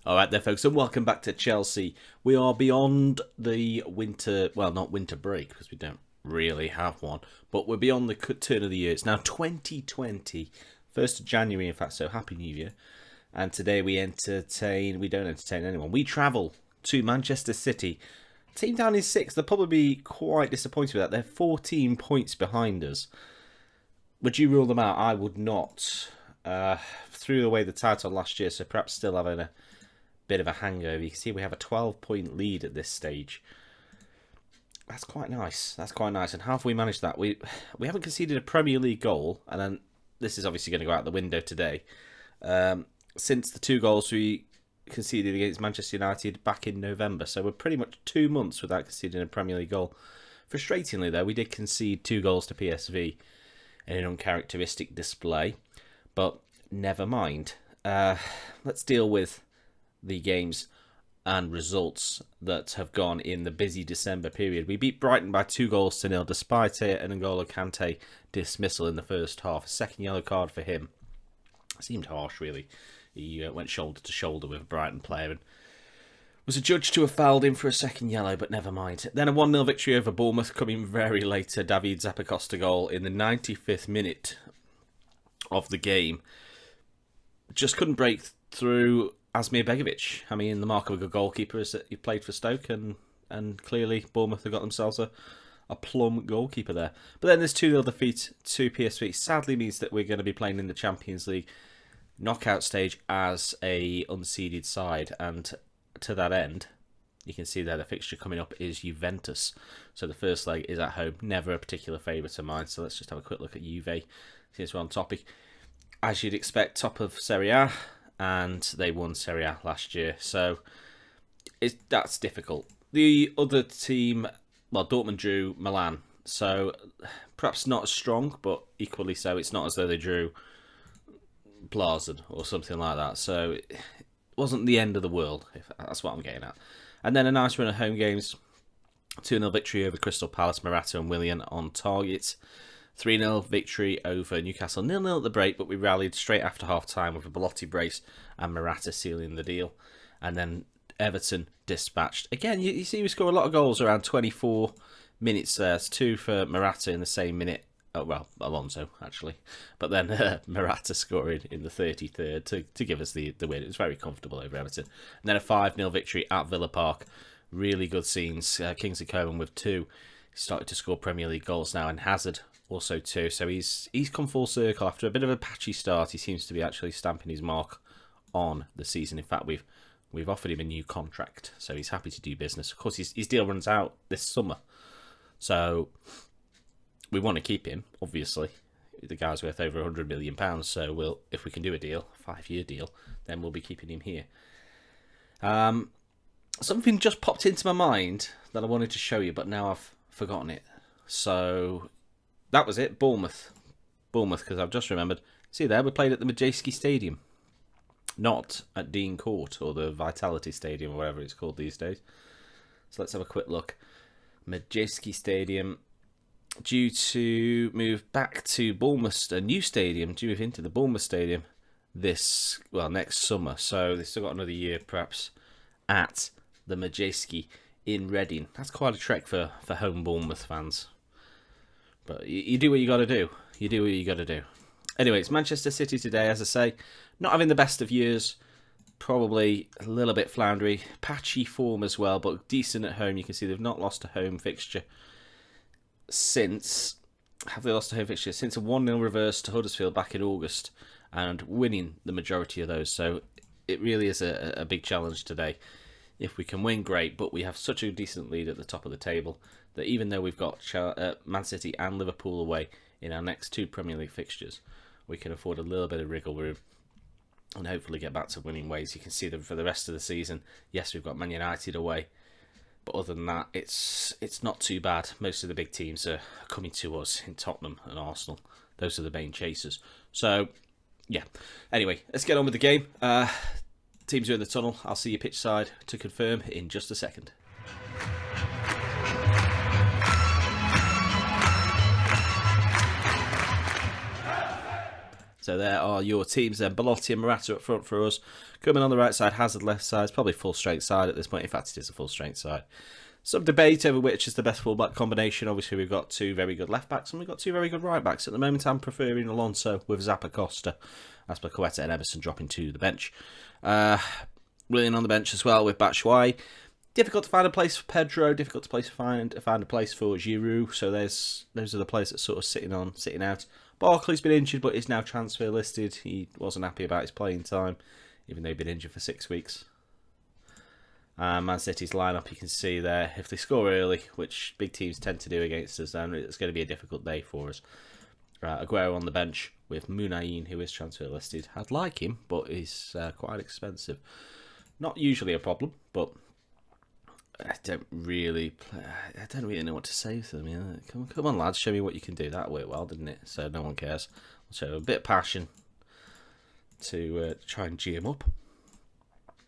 All right there, folks, and welcome back to Chelsea. We are beyond the winter, well, not winter break, because we don't really have one, but we're beyond the turn of the year. It's now 2020, 1st of January, in fact, so Happy New Year. And today we don't entertain anyone. We travel to Manchester City. Team down in 6th, they'll probably be quite disappointed with that. They're 14 points behind us. Would you rule them out? I would not. Threw away the title last year, so perhaps still having a bit of a hangover. You can see we have a 12-point lead at this stage. That's quite nice. That's quite nice. And how have we managed that? We haven't conceded a Premier League goal, and then this is obviously going to go out the window today. Since the 2 goals we conceded against Manchester United back in November, so we're pretty much 2 months without conceding a Premier League goal. Frustratingly, though, we did concede 2 goals to PSV in an uncharacteristic display, but never mind. Let's deal with the games and results that have gone in the busy December period. We beat Brighton by 2-0 despite an N'Golo Kante dismissal in the first half. A second yellow card for him. Seemed harsh, really. He went shoulder to shoulder with a Brighton player and was adjudged to have fouled him for a second yellow, but never mind. Then a 1-0 victory over Bournemouth coming very later. David Zappacosta goal in the 95th minute of the game. Just couldn't break through Asmir Begovic. I mean, the mark of a good goalkeeper is that he played for Stoke, and clearly Bournemouth have got themselves a plum goalkeeper there. But then this 2-0 defeat to PSV sadly means that we're going to be playing in the Champions League knockout stage as a unseeded side, and to that end, you can see there the fixture coming up is Juventus. So the first leg is at home. Never a particular favourite of mine, so let's just have a quick look at Juve since we're on topic. As you'd expect, top of Serie A, and they won Serie A last year, so that's difficult. The other team, well, Dortmund drew Milan, so perhaps not as strong, but equally so. It's not as though they drew Blazen or something like that, so it wasn't the end of the world, if that's what I'm getting at. And then a nice run of home games. 2-0 victory over Crystal Palace, Morata and Willian on target. 3-0 victory over Newcastle, 0-0 at the break, but we rallied straight after half-time with a Belotti brace and Morata sealing the deal. And then Everton dispatched. Again, you see we score a lot of goals around 24 minutes there. It's 2 for Morata in the same minute. Oh, well, Alonso, actually. But then Morata scoring in the 33rd to give us the win. It was very comfortable over Everton. And then a 5-0 victory at Villa Park. Really good scenes. Kingsley Coman with 2. He started to score Premier League goals now, and Hazard also 2. So he's come full circle. After a bit of a patchy start, he seems to be actually stamping his mark on the season. In fact, we've offered him a new contract, so he's happy to do business. Of course, his deal runs out this summer, so we want to keep him, obviously. The guy's worth over £100 million, so if we can do a deal, a 5-year deal, then we'll be keeping him here. Something just popped into my mind that I wanted to show you, but now I've forgotten it. So that was it, Bournemouth, because I've just remembered. See there, we played at the Madejski Stadium, not at Dean Court or the Vitality Stadium or whatever it's called these days. So let's have a quick look. Madejski Stadium, due to move back to Bournemouth, a new stadium, to move into the Bournemouth Stadium next summer. So they've still got another year perhaps at the Madejski in Reading. That's quite a trek for home Bournemouth fans. But you do what you got to do. You do what you got to do. Anyway, it's Manchester City today, as I say. Not having the best of years. Probably a little bit floundery. Patchy form as well, but decent at home. You can see they've not lost a home fixture since... Have they lost a home fixture? Since a 1-0 reverse to Huddersfield back in August, and winning the majority of those. So it really is a big challenge today. If we can win, great, but we have such a decent lead at the top of the table that even though we've got Man City and Liverpool away in our next 2 Premier League fixtures, we can afford a little bit of wriggle room and hopefully get back to winning ways. You can see them for the rest of the season. Yes, we've got Man United away, but other than that, it's not too bad. Most of the big teams are coming to us in Tottenham and Arsenal. Those are the main chasers. So, yeah. Anyway, let's get on with the game. Teams are in the tunnel. I'll see you pitch side to confirm in just a second. So there are your teams then. Belotti and Morata up front for us. Coming on the right side, Hazard left side. It's probably full strength side at this point. In fact, it is a full strength side. Some debate over which is the best full-back combination. Obviously, we've got two very good left-backs and we've got two very good right-backs. At the moment, I'm preferring Alonso with Zappacosta, Azpilicueta and Emerson dropping to the bench. Willian on the bench as well with Batshuayi. Difficult to find a place for Pedro. Difficult to find a place for Giroud. So those are the players that sort of sitting out. Barkley's been injured, but is now transfer listed. He wasn't happy about his playing time, even though he'd been injured for 6 weeks. Man City's lineup, you can see there. If they score early, which big teams tend to do against us, then it's going to be a difficult day for us. Aguero on the bench with Munayin, who is transfer listed. I'd like him, but he's quite expensive. Not usually a problem, but I don't really know what to say to them. You know? Come on, lads, show me what you can do. That worked well, didn't it? So no one cares. I'll show a bit of passion to try and G him up.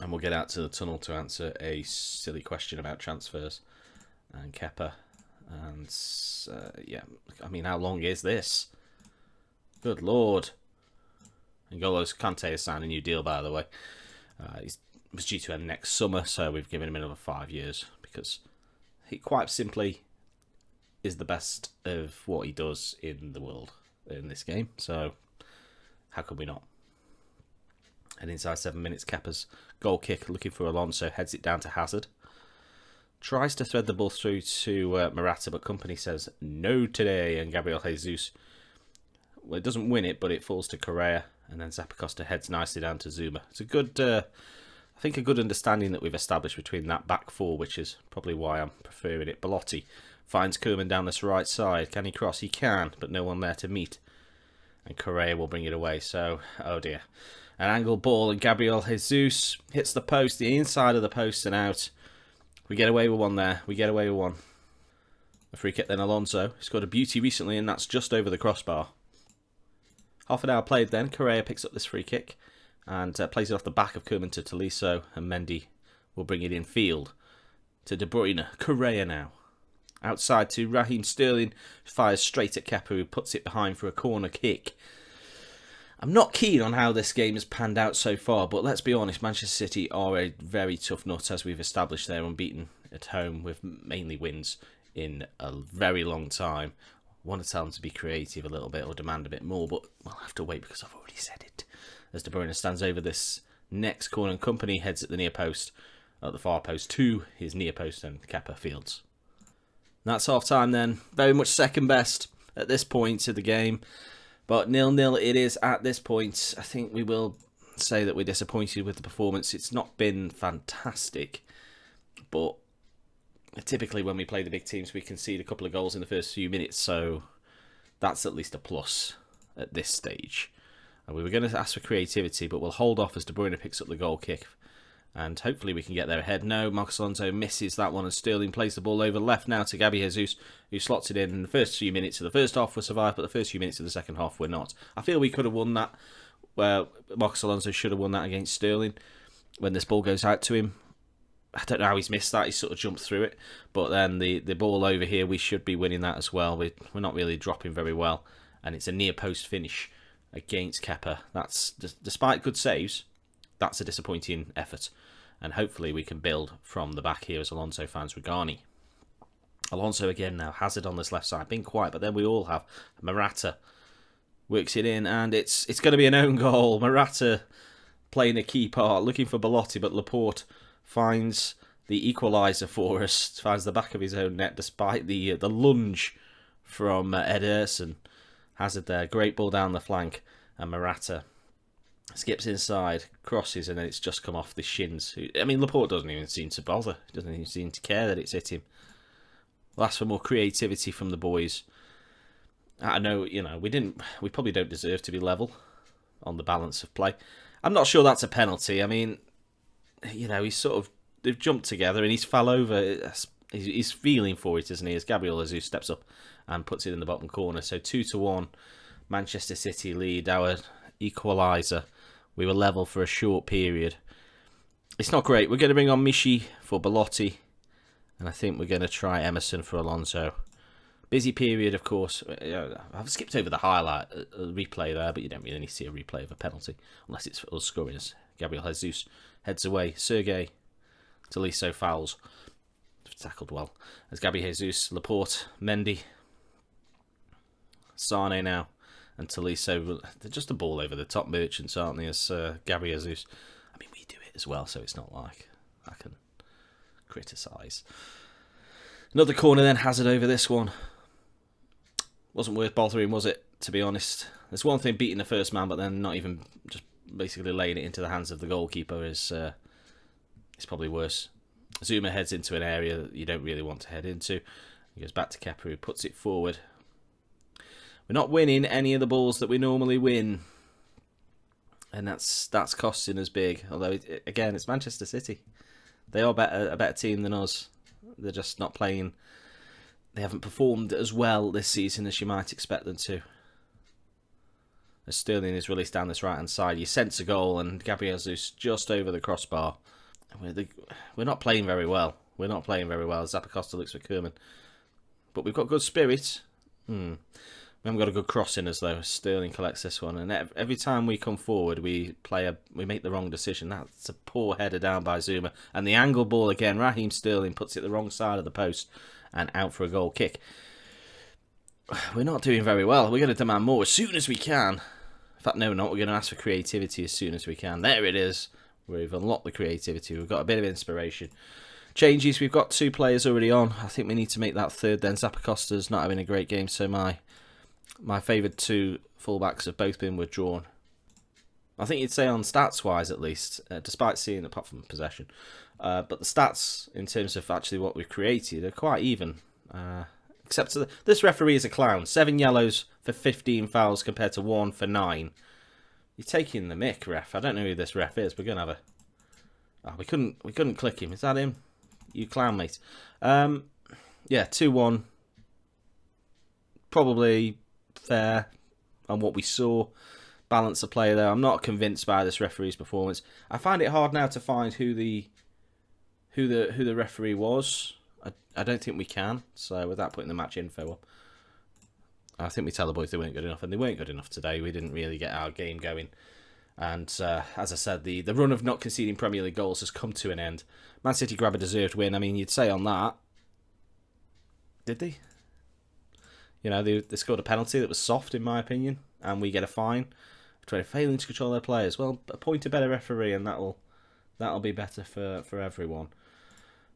And we'll get out to the tunnel to answer a silly question about transfers and Kepa. And yeah, I mean, how long is this? Good Lord. N'Golo Kante has signed a new deal, by the way. He was due to end next summer, so we've given him another 5 years because he quite simply is the best of what he does in the world in this game. So how could we not? And inside 7 minutes, Kepa's goal kick, looking for Alonso, heads it down to Hazard. Tries to thread the ball through to Morata, but Company says no today. And Gabriel Jesus, well, it doesn't win it, but it falls to Correa. And then Zappacosta heads nicely down to Zuma. It's a good, I think, a good understanding that we've established between that back four, which is probably why I'm preferring it. Belotti finds Koeman down this right side. Can he cross? He can, but no one there to meet. And Correa will bring it away. So, oh dear. An angled ball, and Gabriel Jesus hits the post, the inside of the post and out. We get away with one there. We get away with one. A free kick then, Alonso. He scored a beauty recently, and that's just over the crossbar. Half an hour played then. Correa picks up this free kick and plays it off the back of Koeman to Tolisso, and Mendy will bring it in field to De Bruyne. Correa now. Outside to Raheem Sterling, fires straight at Kepa, who puts it behind for a corner kick. I'm not keen on how this game has panned out so far, but let's be honest, Manchester City are a very tough nut, as we've established. They're unbeaten at home with mainly wins in a very long time. I want to tell them to be creative a little bit or demand a bit more, but we'll have to wait because I've already said it. As De Bruyne stands over this next corner, and Company heads at the near post, at the far post to his near post, and Kepa fields. That's half time then. Very much second best at this point of the game. But 0-0 it is at this point. I think we will say that we're disappointed with the performance. It's not been fantastic, but typically when we play the big teams, we concede a couple of goals in the first few minutes, so that's at least a plus at this stage. And we were going to ask for creativity, but we'll hold off as De Bruyne picks up the goal kick, and hopefully we can get there ahead. No, Marcos Alonso misses that one, and Sterling plays the ball over left now to Gabi Jesus, who slots it in. The first few minutes of the first half were survived, but the first few minutes of the second half were not. I feel we could have won that. Well, Marcos Alonso should have won that against Sterling when this ball goes out to him. I don't know how he's missed that. He sort of jumped through it. But then the ball over here, we should be winning that as well. We're not really dropping very well. And it's a near post finish against Kepa. That's, despite good saves, that's a disappointing effort. And hopefully we can build from the back here as Alonso finds Regani. Alonso again now. Hazard on this left side. Been quiet, but then we all have Morata. Works it in, and it's going to be an own goal. Morata playing a key part. Looking for Belotti, but Laporte finds the equaliser for us. Finds the back of his own net despite the lunge from Ederson. Hazard there. Great ball down the flank. And Morata skips inside, crosses, and then it's just come off the shins. I mean, Laporte doesn't even seem to bother. He doesn't even seem to care that it's hit him. We'll ask for more creativity from the boys. I know, we probably don't deserve to be level on the balance of play. I'm not sure that's a penalty. I mean, they've jumped together and he's fell over. He's feeling for it, isn't he? As Gabriel Jesus steps up and puts it in the bottom corner. So 2-1, Manchester City lead, our equaliser. We were level for a short period. It's not great. We're going to bring on Mishi for Belotti. And I think we're going to try Emerson for Alonso. Busy period, of course. I've skipped over the highlight replay there, but you don't really need to see a replay of a penalty unless it's us scoring. As Gabriel Jesus heads away, Sergei Tolisso fouls. Tackled well. As Gabi Jesus, Laporte, Mendy, Sane now, and Tolisso. They're just a ball over the top merchants, aren't they? As Gabi Jesus. I mean, we do it as well, so it's not like I can criticise. Another corner then, Hazard over this one. Wasn't worth bothering, was it, to be honest? There's one thing beating the first man, but then not even just basically laying it into the hands of the goalkeeper is probably worse. Zuma heads into an area that you don't really want to head into. He goes back to Kepa, who puts it forward. We're not winning any of the balls that we normally win. And that's costing us big. Although, again, it's Manchester City. They are a better team than us. They're just not playing. They haven't performed as well this season as you might expect them to. As Sterling is released down this right-hand side, you sense a goal, and Gabriel Jesus just over the crossbar. We're not playing very well. We're not playing very well. Zappacosta looks for Kerman. But we've got good spirit. We haven't got a good cross in us, though. Sterling collects this one. And every time we come forward, we make the wrong decision. That's a poor header down by Zuma. And the angle ball again. Raheem Sterling puts it the wrong side of the post and out for a goal kick. We're not doing very well. We're going to demand more as soon as we can. In fact, no, we're not. We're going to ask for creativity as soon as we can. There it is. We've unlocked the creativity. We've got a bit of inspiration. Changes. We've got 2 players already on. I think we need to make that third then. Zappacosta's not having a great game, so my favoured 2 fullbacks have both been withdrawn. I think you'd say on stats-wise, at least, despite seeing, apart from possession. But the stats, in terms of actually what we've created, are quite even. Except this referee is a clown. 7 yellows for 15 fouls compared to 1 for 9. You're taking the mick, ref. I don't know who this ref is. We're gonna have a. Oh, we couldn't click him. Is that him? You clown, mate. Yeah, 2-1. Probably fair on what we saw. Balance of play there. I'm not convinced by this referee's performance. I find it hard now to find who the referee was. I don't think we can. So without putting the match info up. I think we tell the boys they weren't good enough, and they weren't good enough today. We didn't really get our game going. And as I said, the run of not conceding Premier League goals has come to an end. Man City grab a deserved win. I mean, you'd say on that. Did they? You know, they scored a penalty that was soft, in my opinion, and we get a fine for failing to control their players. Well, appoint a better referee, and that'll be better for everyone.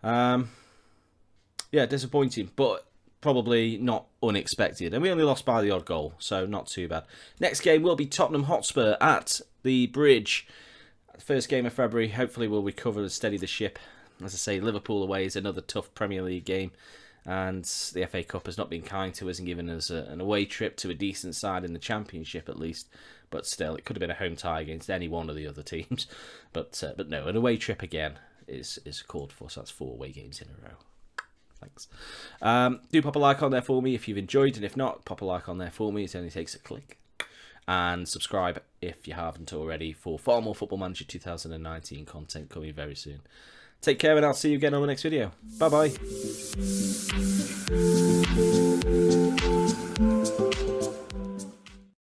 Yeah, disappointing, but probably not unexpected. And we only lost by the odd goal, so not too bad. Next game will be Tottenham Hotspur at the Bridge. First game of February. Hopefully we'll recover and steady the ship. As I say, Liverpool away is another tough Premier League game. And the FA Cup has not been kind to us and given us an away trip to a decent side in the Championship at least. But still, it could have been a home tie against any one of the other teams. But no, an away trip again is called for. So that's 4 away games in a row. Thanks. Do pop a like on there for me if you've enjoyed, and if not, pop a like on there for me. It only takes a click. And subscribe if you haven't already for far more Football Manager 2019 content coming very soon. Take care, and I'll see you again on the next video. Bye-bye.